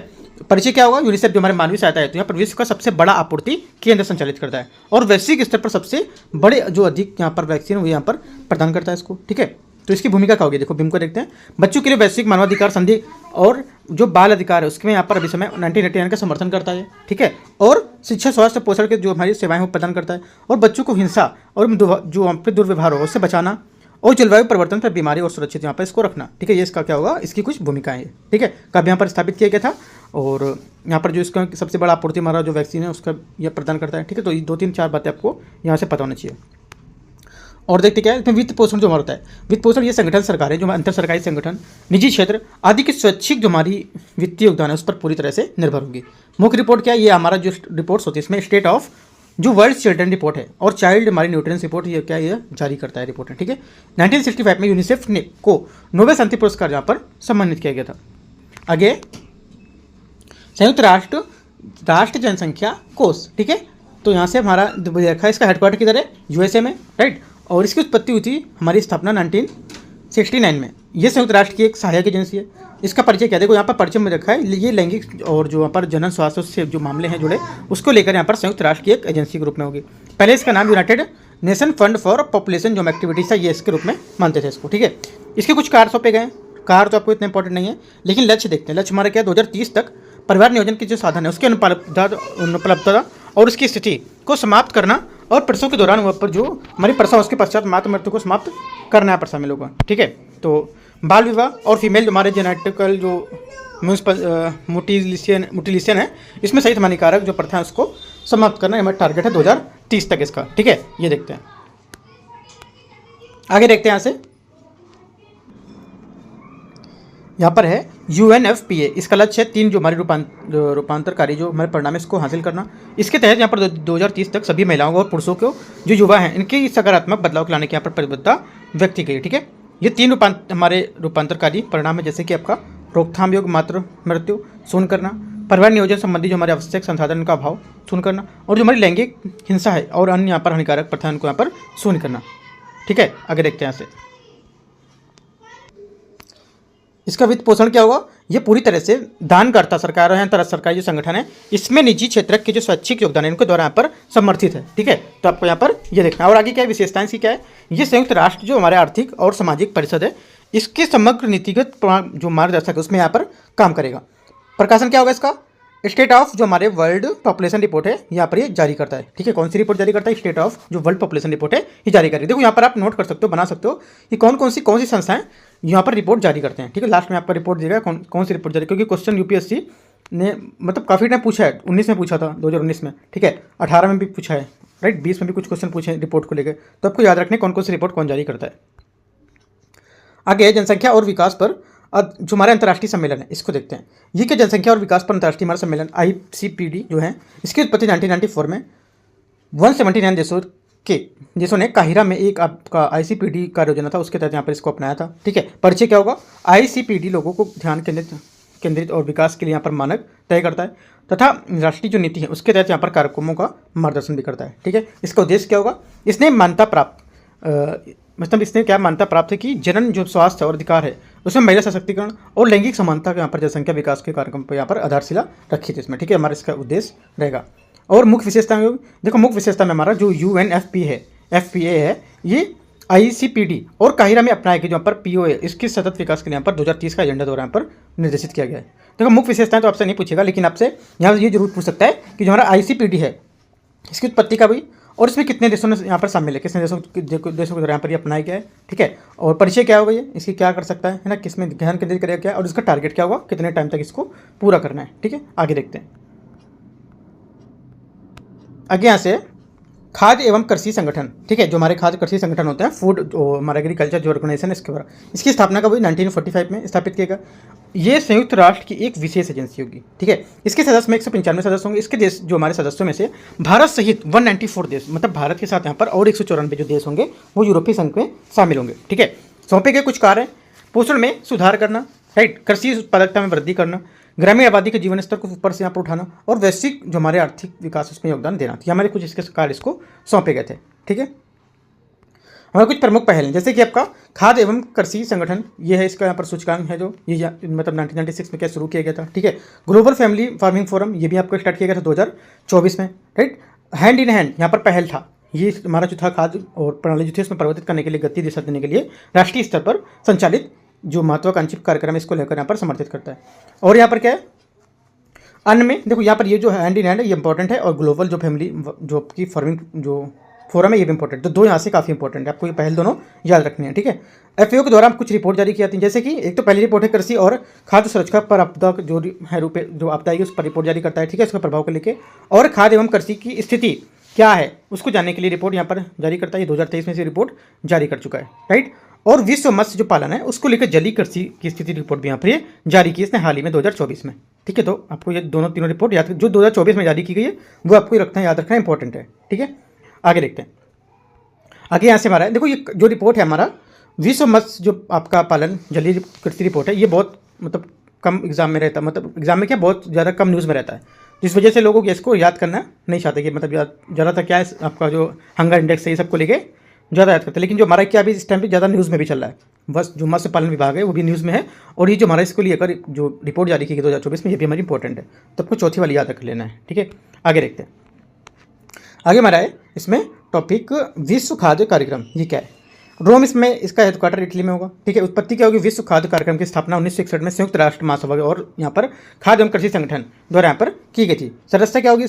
[SPEAKER 1] परिचय क्या होगा, यूनिसेफ जो हमारे मानवीय सहायता है तो यहाँ पर विश्व का सबसे बड़ा आपूर्ति केंद्र संचालित करता है और वैश्विक स्तर पर सबसे बड़े जो अधिक यहाँ पर वैक्सीन वो यहाँ पर प्रदान करता है इसको। ठीक है, तो इसकी भूमिका क्या होगी, देखो बिम को देखते हैं। बच्चों के लिए वैश्विक मानवाधिकार संधि और जो बाल अधिकार है उसमें यहाँ पर अभी समय 1989 का समर्थन करता है। ठीक है, और शिक्षा, स्वास्थ्य, पोषण के जो हमारी सेवाएं वो प्रदान करता है और बच्चों को हिंसा और जो वहाँ पर दुर्व्यवहार हो उससे बचाना और जलवायु परिवर्तन पर बीमारी और सुरक्षित यहाँ पर इसको रखना। ठीक है, ये इसका क्या होगा, इसकी कुछ भूमिकाएं हैं। ठीक है, कब यहाँ पर स्थापित किया गया था और यहाँ पर जो इसका सबसे बड़ा आपूर्ति हमारा जो वैक्सीन है उसका यह प्रदान करता है। ठीक है, तो ये 2-3-4 बातें आपको यहाँ से पता होनी चाहिए। और देखते क्या है इसमें, वित्त पोषण जो हमारा होता है, वित्त पोषण ये संगठन, सरकारें जो अंतर सरकारी संगठन, निजी क्षेत्र आदि की स्वैच्छिक जो हमारी वित्तीय योगदान है उस पर पूरी तरह से निर्भर होगी। मुख्य रिपोर्ट क्या है, ये हमारा जो रिपोर्ट्स होती है इसमें स्टेट ऑफ जो वर्ल्ड चिल्ड्रन रिपोर्ट है और चाइल्ड हमारी न्यूट्रिएंट्स रिपोर्ट ये क्या ये जारी करता है रिपोर्ट है। ठीक है, 1965 में यूनिसेफ ने को नोबेल शांति पुरस्कार यहाँ पर सम्मानित किया गया था। आगे संयुक्त राष्ट्र जनसंख्या कोष। ठीक है, तो यहाँ से हमारा देखा इसका हेडक्वार्टर किधर है, यूएसए में, राइट, और इसकी उत्पत्ति हुई थी हमारी स्थापना 1969 में। ये संयुक्त राष्ट्र की एक सहायक एजेंसी है। इसका परिचय क्या, देखो यहाँ पर परिचय में रखा है, ये लैंगिक और जो यहाँ पर जनन स्वास्थ्य से जो मामले हैं जुड़े उसको लेकर यहाँ पर संयुक्त राष्ट्र की एक एजेंसी के रूप में होगी। पहले इसका नाम United nation fund for population जो एक्टिविटीज था ये इसके रूप में मानते थे इसको। ठीक है, इसके कुछ कार्य सौंपे गए, कार्य तो आपको इतने इंपॉर्टेंट नहीं है, लेकिन लक्ष्य देखते हैं। लक्ष्य हमारा क्या है, 2030 तक परिवार नियोजन के जो साधन है उसकी अनुपलब्धता और उसकी स्थिति को समाप्त करना और प्रसव के दौरान वहाँ पर जो हमारी प्रसव उसके पश्चात मातृ मृत्यु को समाप्त करना यहाँ पर शामिल होगा। ठीक है, तो बाल विवाह और फीमेल जो हमारे जेनेटिकल जो मुटिलिशन है इसमें सहित हानिकारक जो प्रथा है उसको समाप्त करना हमारा टारगेट है 2030 तक इसका। ठीक है, ये देखते हैं, आगे देखते हैं। यहाँ से यहाँ पर है UNFPA, इसका लक्ष्य है 3 जो हमारे रूपांतरकारी जो हमारे परिणाम है इसको हासिल करना। इसके तहत यहाँ पर 2030 तक सभी महिलाओं और पुरुषों को जो युवा हैं इनकी सकारात्मक बदलाव लाने की यहाँ पर प्रतिबद्धता व्यक्त की गई है। ठीक है, ये 3 हमारे रूपांतरकारी परिणाम है, जैसे कि आपका रोकथाम योग्य मातृ मृत्यु शून्य करना, परिवार नियोजन संबंधी जो हमारे आवश्यक संसाधन का अभाव शून्य करना और जो हमारी लैंगिक हिंसा है और अन्य यहाँ पर हानिकारक प्रथाओं को यहाँ पर शून्य करना। ठीक है, आगे देखते हैं यहाँ से इसका वित्त पोषण क्या होगा, ये पूरी तरह से दानकर्ता सरकार है, अंतर सरकारी जो संगठन है इसमें निजी क्षेत्र के जो स्वैच्छिक योगदान है इनके द्वारा यहाँ पर समर्थित है। ठीक है, तो आपको यहाँ पर ये देखना है। और आगे क्या है, विशेषताएं इसकी क्या है, ये संयुक्त राष्ट्र जो हमारे आर्थिक और सामाजिक परिषद है इसके समग्र नीतिगत जो मार्गदर्शक है उसमें यहाँ पर काम करेगा। प्रकाशन क्या होगा इसका, स्टेट ऑफ जो हमारे वर्ल्ड पॉपुलेशन रिपोर्ट है यहाँ पर ये जारी करता है। ठीक है, कौन सी रिपोर्ट जारी करता है, स्टेट ऑफ जो वर्ल्ड पॉपुलेशन रिपोर्ट है ये जारी करेगी। देखो यहाँ पर आप नोट कर सकते हो, बना सकते हो कि कौन सी संस्थाएं यहाँ पर रिपोर्ट जारी करते हैं। ठीक है, लास्ट में आपका रिपोर्ट देगा कौन सी रिपोर्ट जारी, क्योंकि क्वेश्चन यूपीएससी ने मतलब काफ़ी टाइम पूछा है, 19 में पूछा था 2019 में। ठीक है, 18 में भी पूछा है, राइट, 20 में भी कुछ क्वेश्चन पूछे रिपोर्ट को लेकर, तो आपको याद रखने कौन सी रिपोर्ट कौन जारी करता है। आगे जनसंख्या और विकास पर जो हमारे अंतर्राष्ट्रीय सम्मेलन है इसको देखते हैं। ये क्या जनसंख्या और विकास पर अंतर्राष्ट्रीय हमारा सम्मेलन ICPD जो है इसकी उत्पत्ति 1994 में 179 देशों ने काहिरा में एक आपका ICPD कार्य योजना था उसके तहत यहाँ पर इसको अपनाया था। ठीक है, परिचय क्या होगा, ICPD लोगों को ध्यान केंद्रित और विकास के लिए यहाँ पर मानक तय करता है तथा राष्ट्रीय जो नीति है उसके तहत यहाँ पर कार्यक्रमों का मार्गदर्शन भी करता है। ठीक है, इसका उद्देश्य क्या होगा, इसने मान्यता प्राप्त है कि जनन जो स्वास्थ्य और अधिकार है उसमें महिला सशक्तिकरण और लैंगिक समानता के यहाँ पर जनसंख्या विकास के कार्यक्रम पर यहाँ पर आधारशिला रखी थी इसमें। ठीक है, हमारा इसका उद्देश्य रहेगा। और मुख्य विशेषता में देखो, मुख्य विशेषता में हमारा जो FPA है ये ICPD और काहिरा में अपनाया गया जो यहाँ पर POA इसके सतत विकास के लिए यहाँ पर 2030 का एजेंडा द्वारा यहाँ पर निर्देशित किया गया है। देखो मुख्य विशेषताएं तो आपसे नहीं पूछेगा, लेकिन आपसे यहाँ ये जरूर पूछ सकता है कि जो हमारा ICPD है इसकी उत्पत्ति का भी और इसमें कितने देशों ने यहाँ पर शामिल है, कितने देशों को यहाँ पर ये अपनाया गया है, ठीक है। और परिचय क्या होगा, ये इसकी क्या कर सकता है ना, किसमें ध्यान केंद्रित करेगा क्या, और इसका टारगेट क्या होगा, कितने टाइम तक इसको पूरा करना है, ठीक है। आगे देखते हैं। आगे यहाँ से खाद्य एवं कृषि संगठन, ठीक है, जो हमारे खाद्य कृषि संगठन होते हैं, फूड जो हमारा एग्रीकल्चर जो ऑर्गेनाइजेशन है इसके बारे, इसकी स्थापना कब हुई, 1945 में स्थापित किया गया। ये संयुक्त राष्ट्र की एक विशेष एजेंसी होगी, ठीक है। इसके सदस्य में 195 सदस्य होंगे। इसके देश जो हमारे सदस्यों में से भारत सहित 194 देश, मतलब भारत के साथ यहाँ पर और 194 जो देश होंगे वो यूरोपीय संघ में शामिल होंगे, ठीक है। सौंपे गए कुछ कार्य, पोषण में सुधार करना, राइट, कृषि उत्पादकता में वृद्धि करना, ग्रामीण आबादी के जीवन स्तर को ऊपर से यहाँ पर उठाना, और वैश्विक जो हमारे आर्थिक विकास उसमें योगदान देना। तो हमारे कुछ इसके कार्य इसको सौंपे गए थे, ठीक है। हमारे कुछ प्रमुख पहल हैं, जैसे कि आपका खाद्य एवं कृषि संगठन, ये है, इसका यहाँ पर सूचकांक है जो ये मतलब 1996 में क्या शुरू किया गया था, ठीक है। ग्लोबल फैमिली फार्मिंग फोरम, ये भी आपको स्टार्ट किया गया था 2024 में, राइट। हैंड इन हैंड यहाँ पर पहल था, ये हमारा जो था खाद्य और प्रणाली जो थी उसमें परिवर्तित करने के लिए, गति दिशा देने के लिए राष्ट्रीय स्तर पर संचालित जो महत्वाकांक्षी कार्यक्रम इसको लेकर यहाँ पर समर्थित करता है। और यहाँ पर क्या है, अन्न में देखो यहाँ पर ये जो हैंड इन हैंड है ये इंपॉर्टेंट है, और ग्लोबल जो फैमिली जो आपकी फार्मिंग जो फोरम है ये भी इंपॉर्टेंट, तो दो यहाँ से काफ़ी इंपॉर्टेंट है, आपको ये पहल दोनों याद रखनी है, ठीक है। एफएओ के द्वारा कुछ रिपोर्ट जारी की जाती है, जैसे कि एक तो पहली रिपोर्ट है कृषि और खाद्य सुरक्षा पर आपदा जो है रूपे जो आपदा है उस पर रिपोर्ट जारी करता है, ठीक है, उसके प्रभाव को लेकर, और खाद्य एवं कृषि की स्थिति क्या है उसको जानने के लिए रिपोर्ट यहाँ पर जारी करता है। ये 2023 में से रिपोर्ट जारी कर चुका है, राइट। और विश्व मत्स्य जो पालन है उसको लेकर जलीय कृषि की स्थिति रिपोर्ट भी यहाँ पर जारी की इसने हाल ही में 2024 में, ठीक है। तो आपको ये दोनों तीनों रिपोर्ट याद, जो 2024 में जारी की गई है वो आपको रखना है, याद रखना इंपॉर्टेंट है, ठीक है। आगे देखते हैं। आगे यहाँ से हमारा देखो ये जो रिपोर्ट है हमारा विश्व मत्स्य जो आपका पालन जलीय कृषि रिपोर्ट है, ये बहुत मतलब कम एग्जाम में रहता है, मतलब एग्जाम में क्या बहुत ज़्यादा कम न्यूज़ में रहता है, जिस वजह से लोगों को इसको याद करना नहीं चाहते कि मतलब ज़्यादातर क्या है आपका जो हंगर इंडेक्स है ये सबको लेके ज़्यादा याद करते हैं। लेकिन जो हमारा क्या अभी इस टाइम पे ज़्यादा न्यूज़ में भी चल रहा है, बस जो मत्स्य पालन विभाग है वो भी न्यूज़ में है, और ये जो हमारा इसको लेकर जो रिपोर्ट जारी की गई 2024 में ये भी हमारी इंपॉर्टेंट है, तो आपको चौथी वाली याद रख लेना है, ठीक है। आगे देखते हैं। आगे हमारा है इसमें टॉपिक विश्व खाद्य कार्यक्रम, ये क्या है। रोम इसमें इसका हेडक्वार्टर इटली में होगा, ठीक है। उत्पत्ति क्या होगी, विश्व खाद्य कार्यक्रम की स्थापना 1961 में संयुक्त राष्ट्र महासभा और यहाँ पर खाद्य एवं कृषि संगठन द्वारा यहाँ पर की गई थी। सदस्यता क्या होगी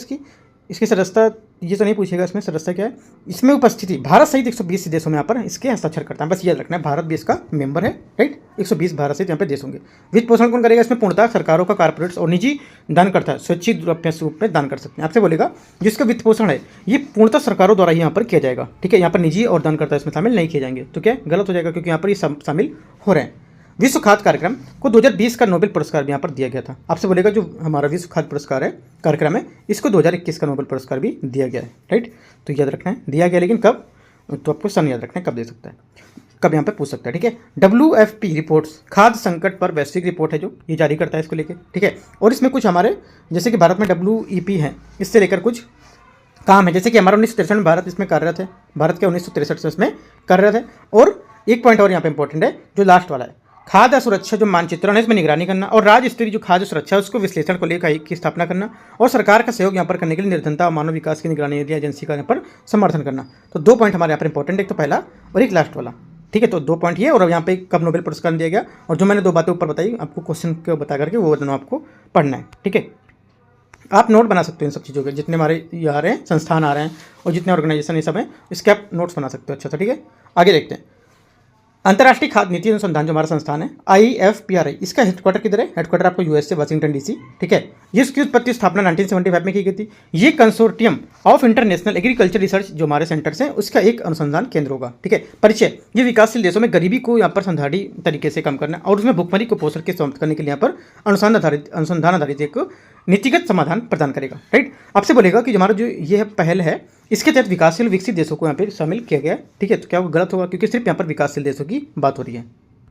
[SPEAKER 1] इसकी सदस्यता ये तो नहीं पूछेगा, इसमें सदस्य क्या है, इसमें उपस्थिति भारत सहित 120 देशों में यहाँ पर इसके हस्ताक्षर करता है, बस याद रखना है, भारत भी इसका मेंबर है, राइट। 120 भारत सहित यहाँ पे देश होंगे। वित्त पोषण कौन करेगा, इसमें पूर्णतः सरकारों का कॉर्पोरेट्स और निजी दान करता है, स्वैच्छिक रूप में दान कर सकते हैं। आपसे बोलेगा जिसका वित्त पोषण है ये पूर्णतः सरकारों द्वारा ही यहाँ पर किया जाएगा, ठीक है। यहाँ पर निजी और दान करता है इसमें शामिल नहीं किए जाएंगे, तो क्या गलत हो जाएगा, क्योंकि यहाँ पर ये शामिल हो रहे हैं। विश्व खाद्य कार्यक्रम को 2020 का नोबेल पुरस्कार भी यहाँ पर दिया गया था। आपसे बोलेगा जो हमारा विश्व खाद्य पुरस्कार है कार्यक्रम है इसको 2021 का नोबेल पुरस्कार भी दिया गया है, राइट। तो याद रखना है दिया गया, लेकिन कब, तो आपको सन याद रखना है कब दे सकता है, कब यहाँ पे पूछ सकता है, ठीक है। WFP रिपोर्ट्स खाद्य संकट पर वैश्विक रिपोर्ट है जो ये जारी करता है इसको लेके, ठीक है। और इसमें कुछ हमारे जैसे कि भारत में WEP है, इससे लेकर कुछ काम है, जैसे कि हमारा 1963 में भारत इसमें कार्यरत है, भारत के 1963 से इसमें कार्यरत है। और एक पॉइंट और यहाँ पे इंपॉर्टेंट है जो लास्ट वाला है, खाद्य सुरक्षा जो मानचित्रण है इसमें निगरानी करना, और राज्य स्तरीय जो खाद्य सुरक्षा है उसको विश्लेषण को लेकर की स्थापना करना, और सरकार का सहयोग यहाँ पर करने के लिए निर्धनता और मानव विकास की निगरानी एजेंसी का यहाँ पर समर्थन करना। तो 2 पॉइंट हमारे यहाँ पर इंपॉर्टेंट, एक तो पहला और एक लास्ट वाला, ठीक है। तो 2 पॉइंट ये, और यहाँ पे कब नोबेल पुरस्कार दिया गया, और जो मैंने 2 बातें ऊपर बताई आपको क्वेश्चन को बता करके वो दोनों आपको पढ़ना है, ठीक है। आप नोट बना सकते हो इन सब चीज़ों के, जितने हमारे ये आ रहे हैं संस्थान आ रहे हैं और जितने ऑर्गेनाइजेशन ये सब हैं इसके आप नोट्स बना सकते हो अच्छा सा, ठीक है। आगे देखते हैं। अंतर्राष्ट्रीय खाद्य नीति अनुसंधान जो हमारा संस्थान है IFPRI, इसका हेडक्वार्टर किधर है, हेडक्वार्टर आपको यूएस से वाशिंगटन DC, ठीक है। इसकी उत्पत्ति स्थापना 1975 में की गई थी। ये consortium of international agriculture research जो हमारे सेंटर्स हैं उसका एक अनुसंधान केंद्र होगा, ठीक है। परिचय, ये विकासशील देशों में गरीबी को यहाँ पर संधाड़ी तरीके से कम करना और उसमें भुखमरी को पोषण के समाप्त करने के लिए यहाँ पर अनुसंधान आधारित एक नीतिगत समाधान प्रदान करेगा, राइट। आपसे बोलेगा कि हमारा जो ये पहल है इसके तहत विकासशील विकसित देशों को यहाँ पे शामिल किया गया है, ठीक है। तो क्या वो गलत होगा, क्योंकि सिर्फ यहाँ पर विकासशील देशों की बात हो रही है,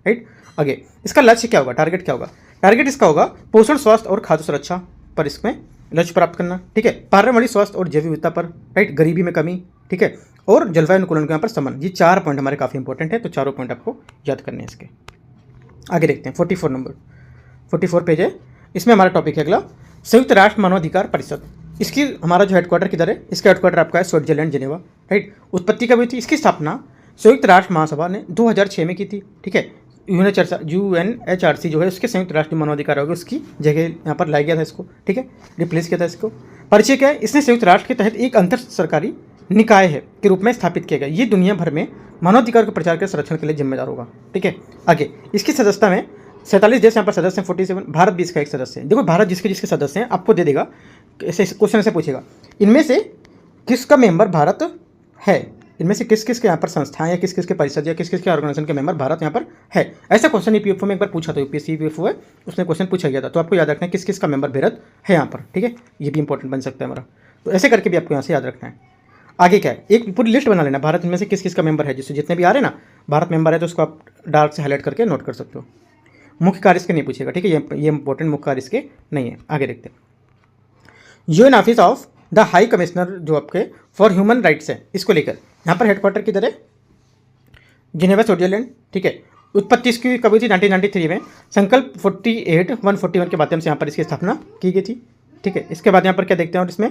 [SPEAKER 1] राइट। आगे इसका लक्ष्य क्या होगा, टारगेट क्या होगा, टारगेट इसका होगा पोषण, स्वास्थ्य और खाद्य सुरक्षा पर इसमें लक्ष्य प्राप्त करना, ठीक है। पर्यावरणीय स्वास्थ्य और जैव विविधता पर, राइट, गरीबी में कमी, ठीक है, और जलवायु अनुकूलन के यहाँ पर संबंध। ये 4 पॉइंट हमारे काफ़ी इंपॉर्टेंट है, तो चारों पॉइंट आपको याद करने हैं इसके। आगे देखते हैं 44 नंबर, 44 पेज है, इसमें हमारा टॉपिक है अगला संयुक्त राष्ट्र मानवाधिकार परिषद। इसकी हमारा जो हेडक्वार्टर किधर है, इसका हेडक्वार्टर आपका है स्विट्जरलैंड जिनेवा, राइट। उत्पत्ति कब हुई थी, इसकी स्थापना संयुक्त राष्ट्र महासभा ने 2006 में की थी, ठीक है। UNHRC जो है उसके संयुक्त राष्ट्र मानवाधिकार होगा उसकी जगह यहाँ पर लाया गया था इसको, ठीक है, रिप्लेस किया था इसको। परिचय क्या है, इसने संयुक्त राष्ट्र के तहत एक अंतर सरकारी निकाय है के रूप में स्थापित किया गया। ये दुनिया भर में मानवाधिकार के प्रचार के संरक्षण के लिए जिम्मेदार होगा। ठीक है, आगे इसकी सदस्यता में 47 देश यहाँ पर सदस्य हैं, 47। भारत भी इसका एक सदस्य है। देखो भारत जिसके जिसके सदस्य हैं आपको दे देगा, ऐसे क्वेश्चन ऐसे पूछेगा, इनमें से किसका मेंबर भारत है, इनमें से किस किस के यहाँ पर संस्थाएं या किस किस के परिषद या किस किस के ऑर्गेनाइजेशन के मेंबर भारत यहाँ पर है। ऐसा क्वेश्चन ईपीएफओ में एक बार पूछा था, यूपीएससी ईपीएफओ है उसमें क्वेश्चन पूछा गया था। तो आपको याद रखना है किस किस का मेंबर भारत है यहाँ पर। ठीक है, ये भी इंपॉर्टेंट बन सकता है हमारा। तो ऐसे करके भी आपको यहाँ से याद रखना है। आगे क्या है, एक पूरी लिस्ट बना लेना भारत में से किस किस का मेंबर है, जिससे जितने भी आ रहे हैं ना भारत मेंबर है तो उसको आप डार्क से हाईलाइट करके नोट कर सकते हो। मुख्य कार्य इसके नहीं पूछेगा। ठीक है, ये इंपॉर्टेंट मुख्य कार्य इसके नहीं है। आगे देखते हैं, UN office of the high commissioner जो आपके फॉर ह्यूमन राइट्स है, इसको लेकर यहाँ पर हेडक्वार्टर किधर है, जिनेवा स्विट्जरलैंड। ठीक है, उत्पत्ति इसकी कब हुई थी, 1993 में संकल्प 141 के माध्यम से यहाँ पर इसकी स्थापना की गई थी। ठीक है, इसके बाद यहाँ पर क्या देखते हैं, और इसमें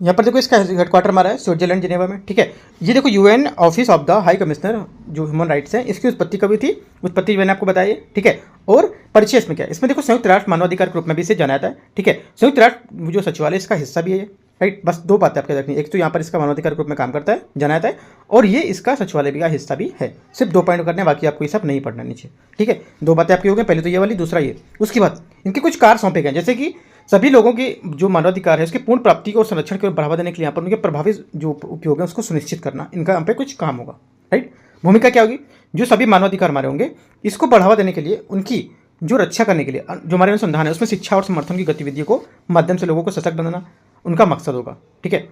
[SPEAKER 1] यहाँ पर देखो इसका हेडक्वार्टर हमारा है स्विट्जरलैंड जिनेवा में। ठीक है, ये देखो UN office of the high commissioner जो ह्यूमन राइट्स है, इसकी उत्पत्ति कभी थी, उत्पत्ति मैंने आपको बताई है। ठीक है, और परिचय इसमें क्या है, इसमें देखो संयुक्त राष्ट्र मानवाधिकार के रूप में भी इसे जाना जाता है। ठीक है, संयुक्त राष्ट्र जो सचिवालय इसका हिस्सा भी है, राइट। बस दो बातें आपके रखनी, एक तो यहाँ पर इसका मानवाधिकार के रूप में काम करता है, जाना जाता है, और ये इसका सचिवालय का हिस्सा भी है। सिर्फ 2 पॉइंट करने, बाकी आपको ये सब नहीं पढ़ना नीचे। ठीक है, 2 बातें आपकी हो गई, पहले तो ये वाली, दूसरा ये। उसके बाद इनके कुछ कार्य सौंपे गए, जैसे कि सभी लोगों के जो मानवाधिकार है उसके पूर्ण प्राप्ति को और संरक्षण को बढ़ावा देने के लिए यहाँ पर उनके प्रभावी जो उपयोग है उसको सुनिश्चित करना, इनका यहाँ पे कुछ काम होगा। राइट, भूमिका क्या होगी, जो सभी मानवाधिकार हमारे होंगे इसको बढ़ावा देने के लिए, उनकी जो रक्षा करने के लिए जो हमारे अनुसंधान है उसमें शिक्षा और समर्थन की गतिविधियों को माध्यम से लोगों को सशक्त बनाना उनका मकसद होगा। ठीक है,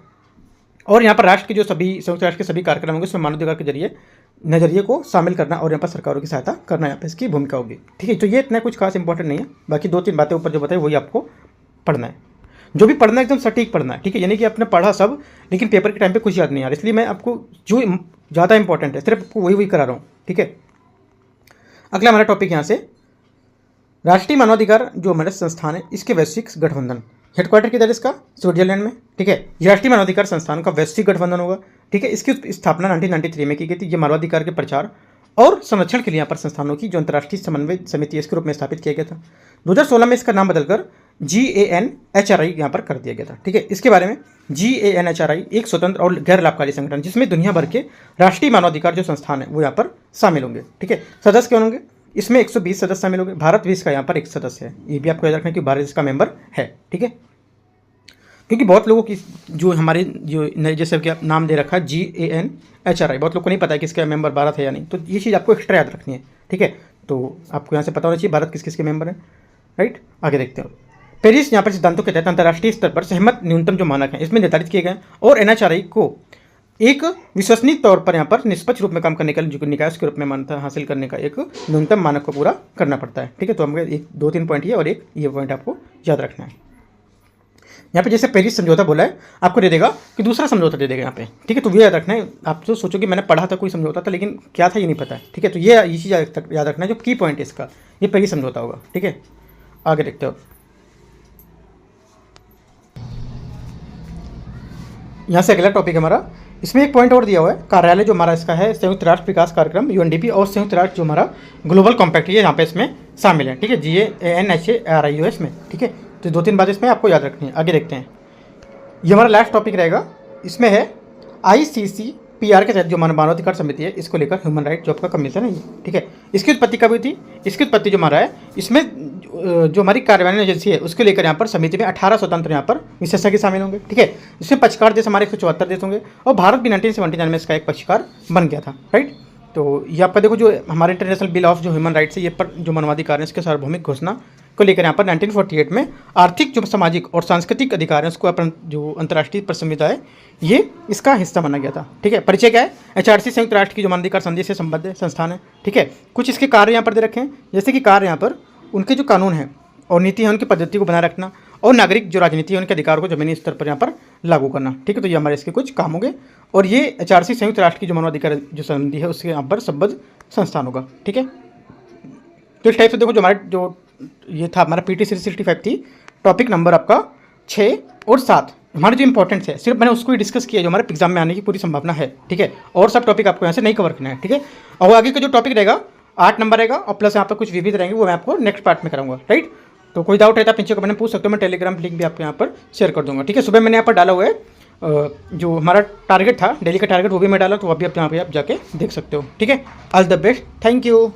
[SPEAKER 1] और यहाँ पर राष्ट्र के जो सभी संयुक्त राष्ट्र के सभी कार्यक्रम होंगे उसमें मानवाधिकार के जरिए नजरिए को शामिल करना और यहाँ पर सरकारों की सहायता करना यहाँ पर इसकी भूमिका होगी। ठीक है, तो ये इतना कुछ खास इंपॉर्टेंट नहीं है, बाकी 2-3 बातें ऊपर जो बताई वही आपको पढ़ना है। जो भी पढ़ना है एकदम सटीक पढ़ना है। ठीक है, यानी कि आपने पढ़ा सब लेकिन पेपर के टाइम पे कुछ याद नहीं आ रहा, इसलिए मैं आपको जो ज़्यादा इंपॉर्टेंट है सिर्फ आपको वही करा रहा हूँ। ठीक है, अगला हमारा टॉपिक यहाँ से राष्ट्रीय मानवाधिकार जो हमारे संस्थान है इसके वैश्विक गठबंधन, हेडक्वार्टर किधर इसका, स्विट्जरलैंड में। ठीक है, राष्ट्रीय मानवाधिकार संस्थान का वैश्विक गठबंधन होगा। ठीक है, इसकी स्थापना 1993 में की गई थी। ये मानवाधिकार के प्रचार और संरक्षण के लिए यहाँ पर संस्थानों की जो अंतर्राष्ट्रीय समन्वय समिति इसके रूप में स्थापित किया गया था। 2016 में इसका नाम बदलकर GANHRI यहाँ पर कर दिया गया था। ठीक है, इसके बारे में GANHRI एक स्वतंत्र और गैर लाभकारी संगठन जिसमें दुनिया भर के राष्ट्रीय मानवाधिकार जो संस्थान है वो यहाँ पर शामिल होंगे। ठीक है, सदस्य कौन होंगे, इसमें 120 सदस्य शामिल होंगे। भारत भी इसका यहाँ पर एक सदस्य है, ये भी आपको याद रखना है कि भारत इसका मेंबर है। ठीक है, क्योंकि बहुत लोगों की जो हमारे जो नए जैसे कि नाम दे रखा है GANHRI, बहुत लोगों को नहीं पता है कि इसका मेंबर भारत है या नहीं, तो ये चीज़ आपको एक्स्ट्रा याद रखनी है। ठीक है, तो आपको यहाँ से पता होना चाहिए भारत किस किस के मेंबर है। राइट, आगे देखते हो, पेरिस यहाँ पर सिद्धांतों के तहत अंतर्राष्ट्रीय स्तर पर सहमत न्यूनतम जो मानक हैं इसमें निर्धारित किए गए, और NHRI को एक विश्वसनीय तौर पर यहाँ पर निष्पक्ष रूप में काम करने के लिए जो निकाय के रूप में मान्यता हासिल करने का एक न्यूनतम मानक को पूरा करना पड़ता है। ठीक है, तो हमें 1-2-3 पॉइंट ये और एक ये पॉइंट आपको याद रखना है। यहाँ पे जैसे पेरिस समझौता बोला है आपको दे देगा कि दूसरा समझौता दे देगा यहाँ पे। ठीक है, तो ये याद रखना है। आप तो सोचो कि मैंने पढ़ा था कोई समझौता था लेकिन क्या था ये नहीं पता है। ठीक है, तो ये चीज़ याद रखना है, जो की पॉइंट है इसका ये पेरिस समझौता होगा। ठीक है, आगे देखते हो, यहाँ से अगला टॉपिक हमारा, इसमें एक पॉइंट और दिया हुआ है, कार्यालय जो हमारा इसका है संयुक्त राष्ट्र विकास कार्यक्रम UNDP और संयुक्त राष्ट्र जो हमारा ग्लोबल कॉम्पैक्ट ये यहाँ पे इसमें शामिल है। ठीक है, GANHRI में। ठीक है, तो 2-3 बातें इसमें आपको याद रखनी है। आगे देखते हैं, ये हमारा लास्ट टॉपिक रहेगा, इसमें है ICCPR के तहत जो मानवाधिकार समिति है इसको लेकर ह्यूमन राइट जो आपका कमीशन है ये। ठीक है, इसकी उत्पत्ति कब हुई थी, इसकी उत्पत्ति जो हमारा है इसमें जो हमारी कार्यवाही एजेंसी है उसको लेकर यहाँ पर समिति में 18 स्वतंत्र यहाँ पर विशेषज्ञ शामिल होंगे। ठीक है, इसमें पक्षकार देश हमारे 174 देश होंगे और भारत भी 1979 में इसका एक पक्षकार बन गया था। राइट, तो ये आपका देखो जो हमारे इंटरनेशनल बिल ऑफ जो ह्यूमन राइट्स है ये पर जो मानवाधिकार है इसके सार्वभौमिक घोषणा को लेकर यहाँ पर 1948 में आर्थिक जो सामाजिक और सांस्कृतिक अधिकार है उसको अपन जो अंतर्राष्ट्रीय परिसंविधा है ये इसका हिस्सा माना गया था। ठीक है, परिचय क्या है, HRC संयुक्त राष्ट्र की जो मानवाधिकार संधि से संबद्ध संस्थान है। ठीक है, कुछ इसके कार्य यहाँ पर दे रखे हैं, जैसे कि कार्य यहाँ पर उनके जो कानून हैं और नीति है उनकी पद्धति को बनाए रखना और नागरिक जो राजनीति है उनके अधिकार को जमीनी स्तर पर यहाँ पर लागू करना। ठीक है, तो ये हमारे इसके कुछ काम होंगे और ये HRC संयुक्त राष्ट्र की जो मानवाधिकार जो संधि है उसके यहाँ पर संबद्ध संस्थान होगा। ठीक है, तो इस टाइप से देखो जो हमारे जो ये था हमारा PT 365 थी, टॉपिक नंबर आपका 6 और 7 हमारे जो इंपॉर्टेंट है सिर्फ मैंने उसको ही डिस्कस किया जो हमारे एग्जाम में आने की पूरी संभावना है। ठीक है, और सब टॉपिक आपको यहाँ से नहीं कवर करना है। ठीक है, और आगे का जो टॉपिक रहेगा 8 नंबर रहेगा और प्लस यहाँ पर कुछ विविध रहेंगे वो मैं आपको नेक्स्ट पार्ट में कराऊंगा। राइट, तो कोई डाउट है तो आप नीचे कमेंट में पूछ सकते हो, मैं टेलीग्राम लिंक भी आपको यहाँ पर शेयर कर दूंगा। ठीक है, सुबह मैंने यहाँ पर डाला हुआ है जो हमारा टारगेट था, डेली का टारगेट, वो भी मैं डाला, तो अभी आप यहाँ पे आप जाके देख सकते हो। ठीक है, all the best, thank you.